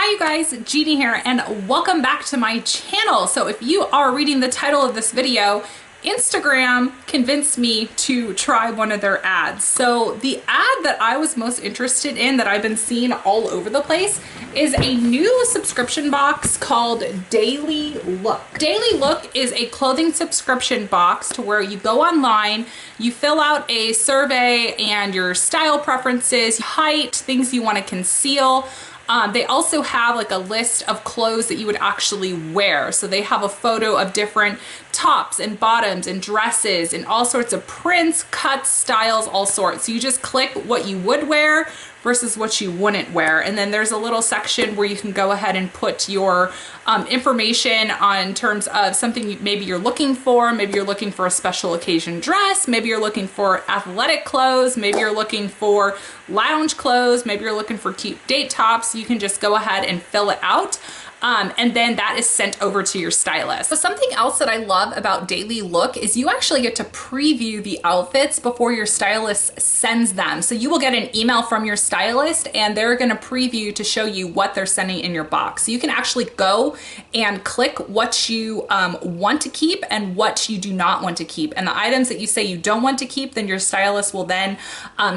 Hi you guys, Jeannie here, and welcome back to my channel. So if you are reading the title of this video, Instagram convinced me to try one of their ads. So the ad that I was most interested in, that I've been seeing all over the place, is a new subscription box called Daily Look. Daily Look is a clothing subscription box to where you go online, you fill out a survey and your style preferences, height, things you want to conceal. They also have like a list of clothes that you would actually wear. So they have a photo of different tops and bottoms and dresses and all sorts of prints, cuts, styles, all sorts. So you just click what you would wear versus what you wouldn't wear. And then there's a little section where you can go ahead and put your information on terms of something maybe you're looking for. Maybe you're looking for a special occasion dress. Maybe you're looking for athletic clothes. Maybe you're looking for lounge clothes. Maybe you're looking for cute date tops. You can just go ahead and fill it out. And then that is sent over to your stylist. So something else that I love about Daily Look is you actually get to preview the outfits before your stylist sends them. So you will get an email from your stylist and they're gonna preview to show you what they're sending in your box. So you can actually go and click what you want to keep and what you do not want to keep. And the items that you say you don't want to keep, then your stylist will then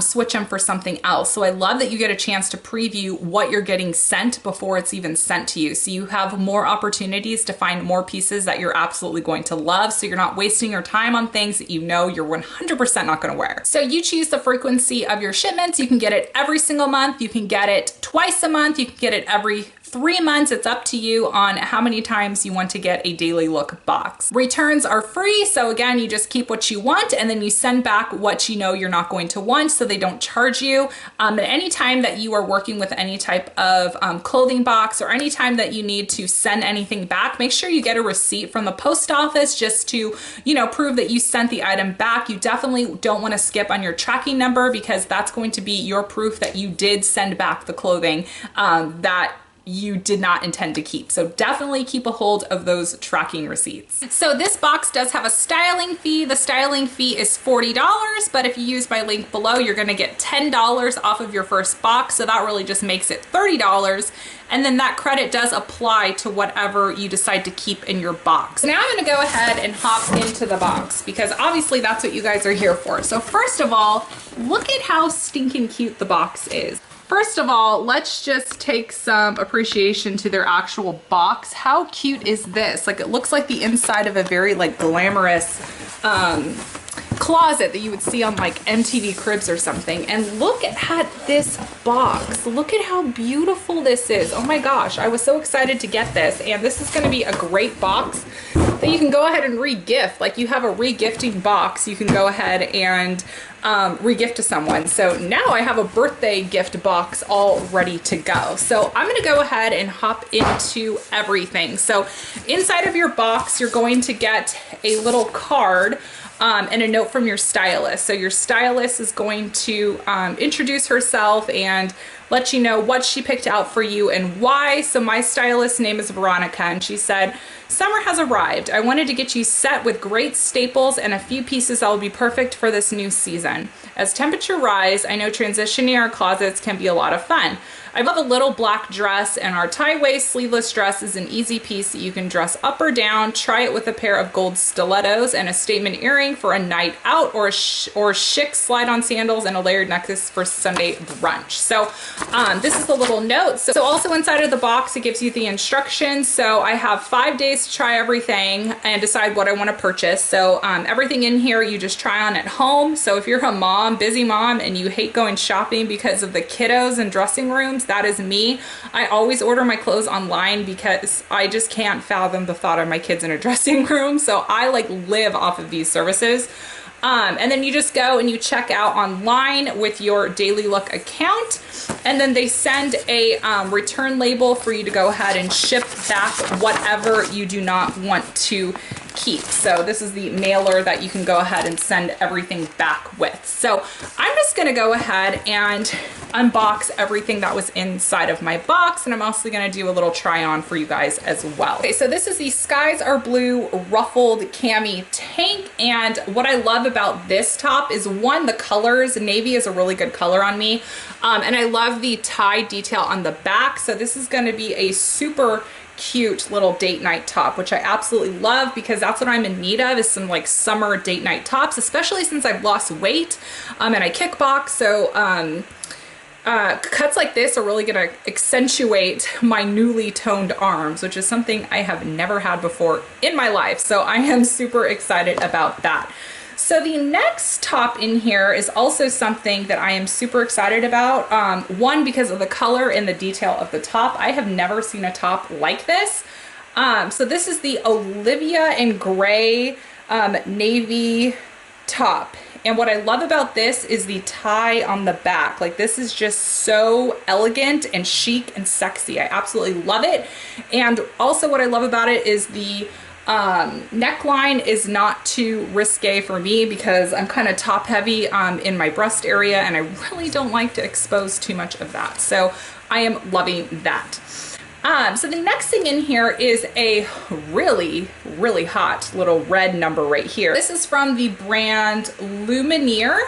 switch them for something else. So I love that you get a chance to preview what you're getting sent before it's even sent to you. So you have more opportunities to find more pieces that you're absolutely going to love, so you're not wasting your time on things that you know you're 100% not going to wear. So you choose the frequency of your shipments. You can get it every single month. You can get it twice a month. You can get it every 3 months. It's up to you on how many times you want to get a Daily Look box. Returns are free. So again, you just keep what you want and then you send back what you know you're not going to want, so they don't charge you. At any time that you are working with any type of clothing box, or any time that you need to send anything back, make sure you get a receipt from the post office just to, prove that you sent the item back. You definitely don't want to skip on your tracking number, because that's going to be your proof that you did send back the clothing that you did not intend to keep. So definitely keep a hold of those tracking receipts. So this box does have a styling fee. The styling fee is $40, but if you use my link below, you're gonna get $10 off of your first box. So that really just makes it $30. And then that credit does apply to whatever you decide to keep in your box. Now I'm gonna go ahead and hop into the box, because obviously that's what you guys are here for. So first of all, look at how stinking cute the box is. First of all, let's just take some appreciation to their actual box. How cute is this? Like, it looks like the inside of a very glamorous closet that you would see on like MTV Cribs or something. And look at this box. Look at how beautiful this is. Oh my gosh, I was so excited to get this. And this is gonna be a great box that you can go ahead and re-gift. Like, you have a re-gifting box, you can go ahead and re-gift to someone. So now I have a birthday gift box all ready to go. So I'm gonna go ahead and hop into everything. So inside of your box, you're going to get a little card and a note from your stylist. So your stylist is going to introduce herself and let you know what she picked out for you and why. So my stylist's name is Veronica, and she said, "Summer has arrived. I wanted to get you set with great staples and a few pieces that will be perfect for this new season. As temperature rise, I know transitioning our closets can be a lot of fun. I love a little black dress, and our tie-waist sleeveless dress is an easy piece that you can dress up or down. Try it with a pair of gold stilettos and a statement earring for a night out, or chic slide-on sandals and a layered necklace for Sunday brunch." So this is the little note. So also inside of the box, it gives you the instructions. So I have 5 days to try everything and decide what I want to purchase. So everything in here you just try on at home. So if you're a mom, busy mom, and you hate going shopping because of the kiddos and dressing rooms, that is me. I always order my clothes online because I just can't fathom the thought of my kids in a dressing room. So I live off of these services. And then you just go and you check out online with your Daily Look account, and then they send a return label for you to go ahead and ship back whatever you do not want to keep. So this is the mailer that you can go ahead and send everything back with. So I'm just gonna go ahead and unbox everything that was inside of my box, and I'm also gonna do a little try on for you guys as well. Okay, so this is the Skies Are Blue ruffled cami tank, and what I love about this top is, one, the colors. Navy is a really good color on me. And I love the tie detail on the back. So this is going to be a super cute little date night top, which I absolutely love because that's what I'm in need of, is some like summer date night tops, especially since I've lost weight and I kickbox. So cuts like this are really going to accentuate my newly toned arms, which is something I have never had before in my life. So I am super excited about that. So the next top in here is also something that I am super excited about. One, because of the color and the detail of the top. I have never seen a top like this. So this is the Olivia and Gray navy top. And what I love about this is the tie on the back. Like, this is just so elegant and chic and sexy. I absolutely love it. And also what I love about it is the neckline is not too risque for me because I'm kind of top heavy in my breast area, and I really don't like to expose too much of that. So I am loving that. So the next thing in here is a really, really hot little red number right here. This is from the brand Lumineer,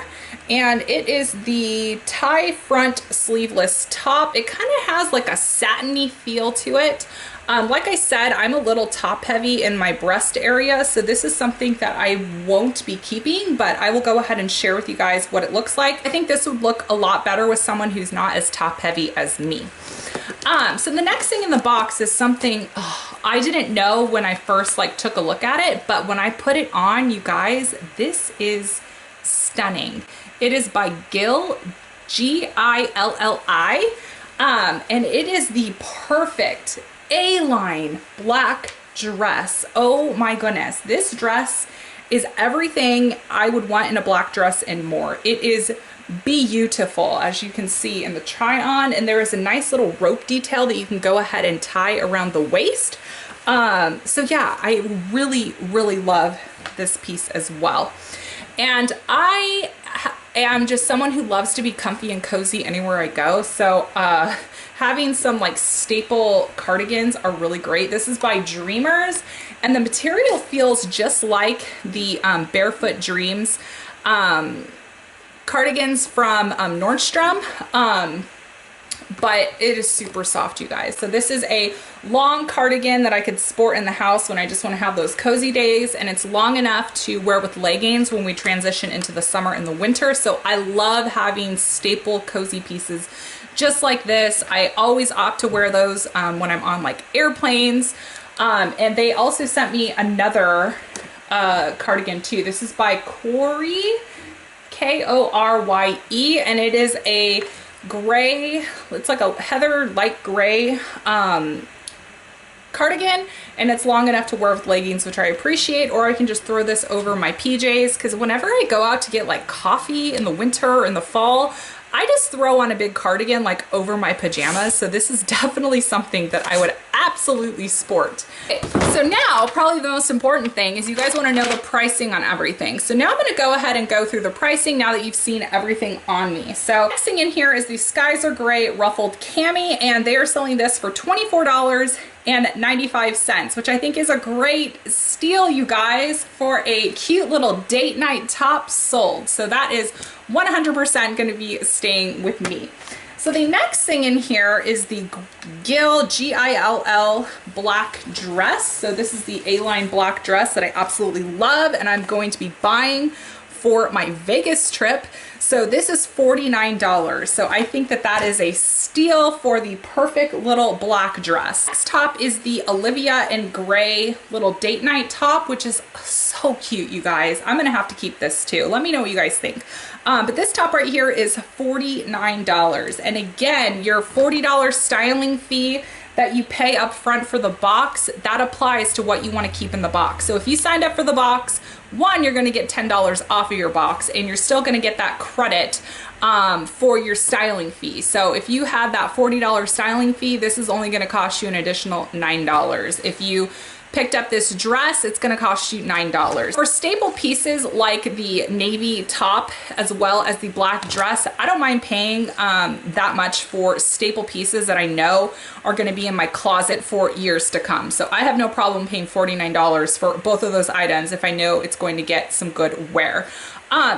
and it is the tie front sleeveless top. It kind of has like a satiny feel to it. Like I said, I'm a little top heavy in my breast area, so this is something that I won't be keeping, but I will go ahead and share with you guys what it looks like. I think this would look a lot better with someone who's not as top heavy as me. So the next thing in the box is something I didn't know when I first took a look at it, but when I put it on, you guys, this is stunning. It is by Gill, G-I-L-L-I, and it is the perfect A-line black dress. Oh my goodness, this dress is everything I would want in a black dress and more. It is beautiful, as you can see in the try on, and there is a nice little rope detail that you can go ahead and tie around the waist. So yeah, I really, really love this piece as well. And I am just someone who loves to be comfy and cozy anywhere I go. So having some staple cardigans are really great. This is by Dreamers, and the material feels just like the Barefoot Dreams cardigans from Nordstrom, but it is super soft, you guys. So this is a long cardigan that I could sport in the house when I just want to have those cozy days, and it's long enough to wear with leggings when we transition into the summer and the winter. So I love having staple cozy pieces just like this. I always opt to wear those when I'm on airplanes. And they also sent me another cardigan too. This is by Korye, K-O-R-Y-E, and it is a gray, it's like a heather light gray cardigan, and it's long enough to wear with leggings, which I appreciate, or I can just throw this over my PJs, because whenever I go out to get coffee in the winter or in the fall, I just throw on a big cardigan over my pajamas. So this is definitely something that I would absolutely sport. Okay, so now probably the most important thing is you guys want to know the pricing on everything. So now I'm going to go ahead and go through the pricing now that you've seen everything on me. So next thing in here is the Skies Are Gray ruffled cami, and they are selling this for $24.95, which I think is a great steal, you guys, for a cute little date night top sold. So that is 100% going to be staying with me. So the next thing in here is the Gill, G-I-L-L black dress. So this is the A-line black dress that I absolutely love, and I'm going to be buying for my Vegas trip. So this is $49. So I think that that is a steal for the perfect little black dress. Next top is the Olivia and Gray little date night top, which is so cute, you guys. I'm gonna have to keep this too. Let me know what you guys think. But this top right here is $49. And again, your $40 styling fee that you pay up front for the box, that applies to what you want to keep in the box. So if you signed up for the box, one, you're going to get $10 off of your box, and you're still going to get that credit for your styling fee. So if you had that $40 styling fee, this is only going to cost you an additional $9. If you picked up this dress, it's going to cost you $9. For staple pieces like the navy top as well as the black dress, I don't mind paying that much for staple pieces that I know are going to be in my closet for years to come. So I have no problem paying $49 for both of those items if I know it's going to get some good wear.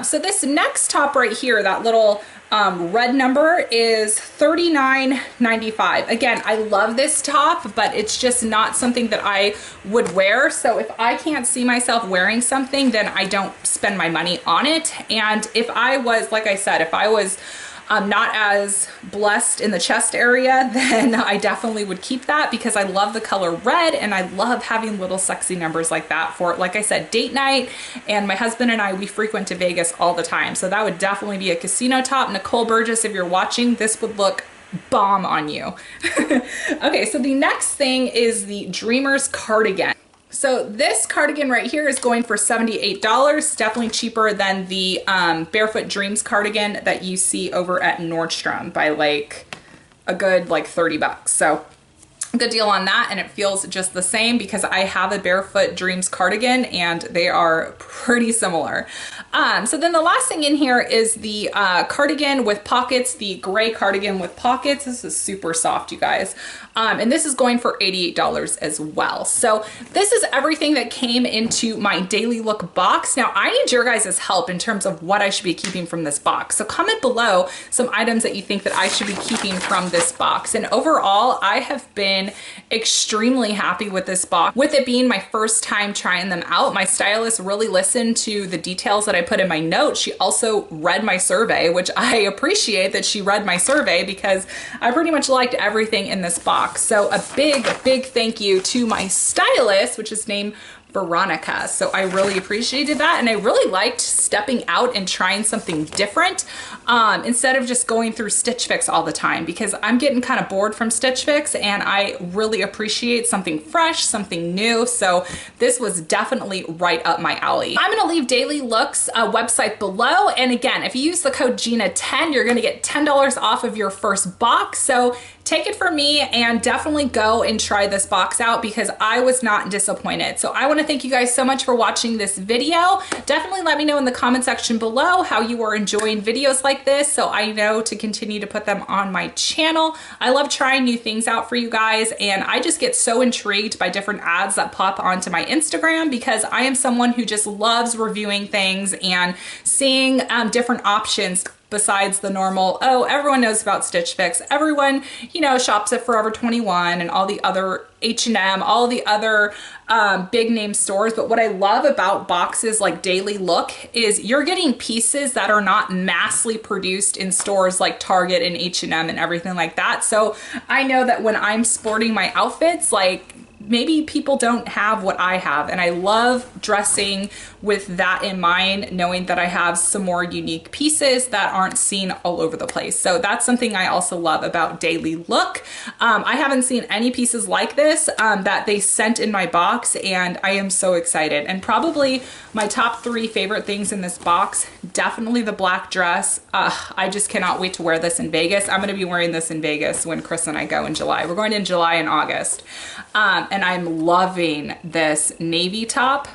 So this next top right here, that little red number is $39.95. Again, I love this top, but it's just not something that I would wear. So if I can't see myself wearing something, then I don't spend my money on it. And if I was, like I said, if I was not as blessed in the chest area, then I definitely would keep that because I love the color red and I love having little sexy numbers like that for, like I said, date night. And my husband and I, we frequent to Vegas all the time. So that would definitely be a casino top. Nicole Burgess, if you're watching, this would look bomb on you. Okay, so the next thing is the Dreamers cardigan. So this cardigan right here is going for $78, definitely cheaper than the Barefoot Dreams cardigan that you see over at Nordstrom by like a good like 30 bucks. So good deal on that, and it feels just the same because I have a Barefoot Dreams cardigan and they are pretty similar. So then the last thing in here is the cardigan with pockets, the gray cardigan with pockets. This is super soft, you guys. And this is going for $88 as well. So this is everything that came into my daily look box. Now I need your guys' help in terms of what I should be keeping from this box. So comment below some items that you think that I should be keeping from this box. And overall, I have been extremely happy with this box. With it being my first time trying them out, my stylist really listened to the details that I put in my notes. She also read my survey, which I appreciate that she read my survey because I pretty much liked everything in this box. So a big thank you to my stylist, which is named Veronica. So I really appreciated that. And I really liked stepping out and trying something different instead of just going through Stitch Fix all the time, because I'm getting kind of bored from Stitch Fix and I really appreciate something fresh, something new. So this was definitely right up my alley. I'm going to leave Daily Looks website below. And again, if you use the code Gina10, you're going to get $10 off of your first box. So take it from me and definitely go and try this box out because I was not disappointed. So I want to thank you guys so much for watching this video. Definitely let me know in the comment section below how you are enjoying videos like this so I know to continue to put them on my channel. I love trying new things out for you guys, and I just get so intrigued by different ads that pop onto my Instagram because I am someone who just loves reviewing things and seeing different options besides the normal, oh, everyone knows about Stitch Fix. Everyone, you know, shops at Forever 21 and all the other H&M, all the other big name stores. But what I love about boxes like Daily Look is you're getting pieces that are not massively produced in stores like Target and H&M and everything like that. So I know that when I'm sporting my outfits, like maybe people don't have what I have, and I love dressing with that in mind, knowing that I have some more unique pieces that aren't seen all over the place. So that's something I also love about Daily Look. I haven't seen any pieces like this that they sent in my box, and I am so excited. And probably my top 3 favorite things in this box, definitely the black dress. I just cannot wait to wear this in Vegas. I'm gonna be wearing this in Vegas when Chris and I go in July. We're going in July and August. And I'm loving this navy top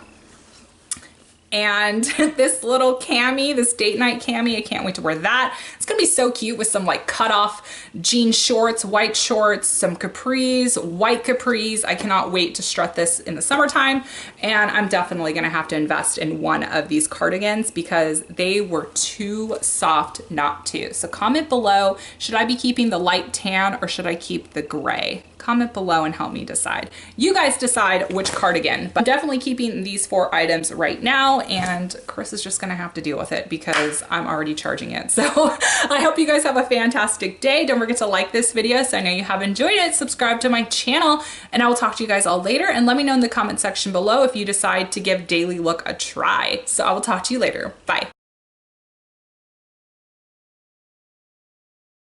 and this little cami, this date night cami. I can't wait to wear that. It's gonna be so cute with some like cut off jean shorts, white shorts, some capris, white capris. I cannot wait to strut this in the summertime. And I'm definitely gonna have to invest in one of these cardigans because they were too soft not to. So comment below, should I be keeping the light tan or should I keep the gray? Comment below and help me decide. You guys decide which cardigan, but I'm definitely keeping these 4 items right now, and Chris is just gonna have to deal with it because I'm already charging it. So I hope you guys have a fantastic day. Don't forget to like this video so I know you have enjoyed it. Subscribe to my channel, and I will talk to you guys all later. And let me know in the comment section below if you decide to give Daily Look a try. So I will talk to you later. Bye.